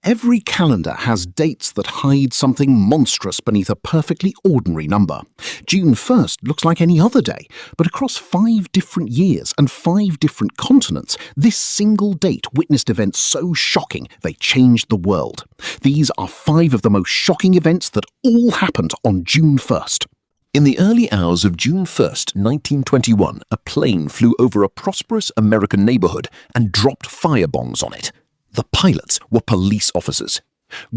Every calendar has dates that hide something monstrous beneath a perfectly ordinary number. June 1st looks like any other day, but across 5 different years and 5 different continents, this single date witnessed events so shocking they changed the world. These are 5 of the most shocking events that all happened on June 1st. In the early hours of June 1st, 1921, a plane flew over a prosperous American neighbourhood and dropped firebombs on it. The pilots were police officers.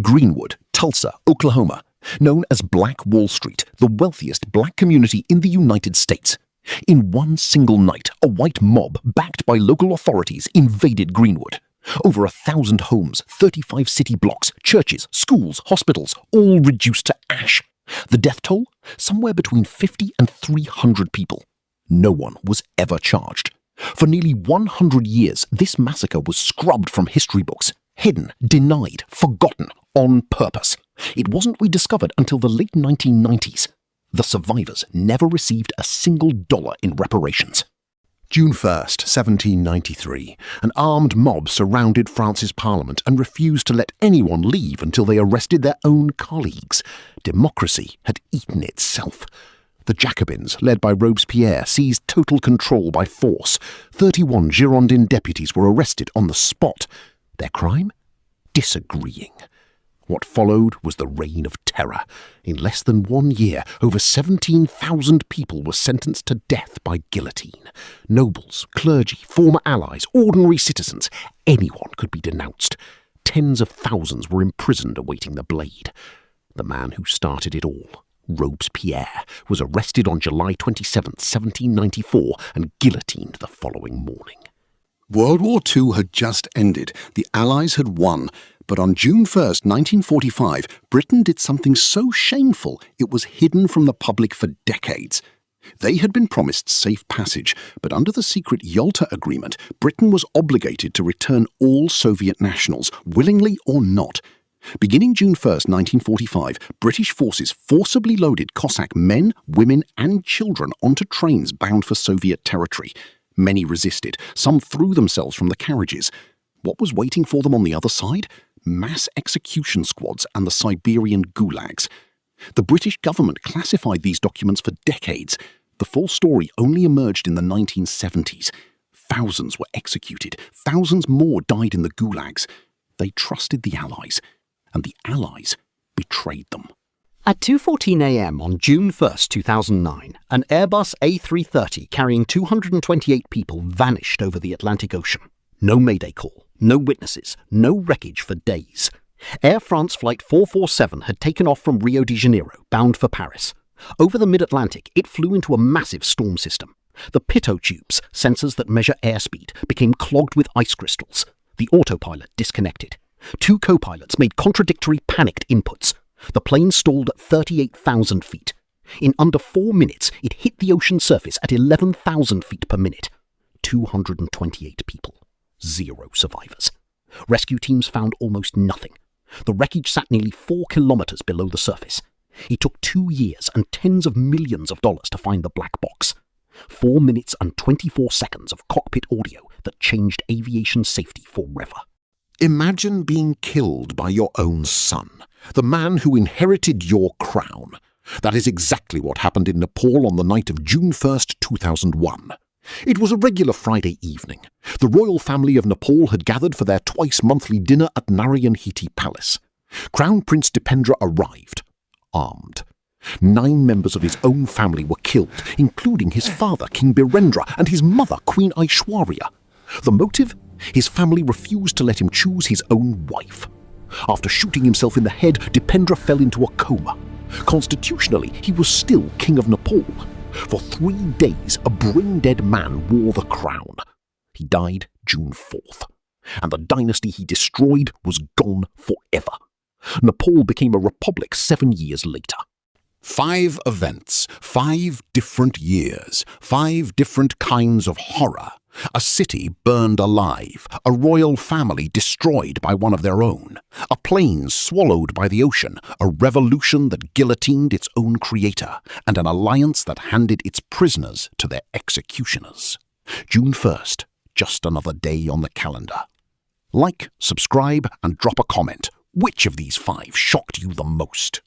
Greenwood, Tulsa, Oklahoma, known as Black Wall Street, the wealthiest black community in the United States. In one single night, a white mob, backed by local authorities, invaded Greenwood. Over 1,000 homes, 35 city blocks, churches, schools, hospitals, all reduced to ash. The death toll? Somewhere between 50 and 300 people. No one was ever charged. For nearly 100 years, this massacre was scrubbed from history books, hidden, denied, forgotten, on purpose. It wasn't rediscovered until the late 1990s. The survivors never received a single dollar in reparations. June 1st, 1793, an armed mob surrounded France's parliament and refused to let anyone leave until they arrested their own colleagues. Democracy had eaten itself. The Jacobins, led by Robespierre, seized total control by force. 31 Girondin deputies were arrested on the spot. Their crime? Disagreeing. What followed was the reign of terror. In less than 1 year, over 17,000 people were sentenced to death by guillotine. Nobles, clergy, former allies, ordinary citizens, anyone could be denounced. Tens of thousands were imprisoned awaiting the blade. The man who started it all, Robespierre, was arrested on July 27, 1794, and guillotined the following morning. World War II had just ended. The Allies had won. But on June 1st, 1945, Britain did something so shameful it was hidden from the public for decades. They had been promised safe passage, but under the secret Yalta Agreement, Britain was obligated to return all Soviet nationals, willingly or not. Beginning June 1st, 1945, British forces forcibly loaded Cossack men, women and children onto trains bound for Soviet territory. Many resisted. Some threw themselves from the carriages. What was waiting for them on the other side? Mass execution squads and the Siberian gulags. The British government classified these documents for decades. The full story only emerged in the 1970s. Thousands were executed. Thousands more died in the gulags. They trusted the Allies, and the Allies betrayed them. At 2:14 a.m. on June 1st, 2009, an Airbus A330 carrying 228 people vanished over the Atlantic Ocean. No mayday call, no witnesses, no wreckage for days. Air France Flight 447 had taken off from Rio de Janeiro, bound for Paris. Over the mid-Atlantic, it flew into a massive storm system. The pitot tubes, sensors that measure airspeed, became clogged with ice crystals. The autopilot disconnected. 2 co-pilots made contradictory, panicked inputs. The plane stalled at 38,000 feet. In under 4 minutes, it hit the ocean surface at 11,000 feet per minute. 228 people. 0 survivors. Rescue teams found almost nothing. The wreckage sat nearly 4 kilometers below the surface. It took 2 years and tens of millions of dollars to find the black box. 4 minutes and 24 seconds of cockpit audio that changed aviation safety forever. Imagine being killed by your own son, the man who inherited your crown. That is exactly what happened in Nepal on the night of June 1st, 2001. It was a regular Friday evening. The royal family of Nepal had gathered for their twice-monthly dinner at Narayanhiti Palace. Crown Prince Dipendra arrived, armed. 9 members of his own family were killed, including his father, King Birendra, and his mother, Queen Aishwarya. The motive? His family refused to let him choose his own wife. After shooting himself in the head, Dipendra fell into a coma. Constitutionally, he was still King of Nepal. For 3 days, a brain-dead man wore the crown. He died June 4th, and the dynasty he destroyed was gone forever. Nepal became a republic 7 years later. 5 events, 5 different years, 5 different kinds of horror. A city burned alive, a royal family destroyed by one of their own, a plane swallowed by the ocean, a revolution that guillotined its own creator, and an alliance that handed its prisoners to their executioners. June 1st, just another day on the calendar. Like, subscribe, and drop a comment. Which of these 5 shocked you the most?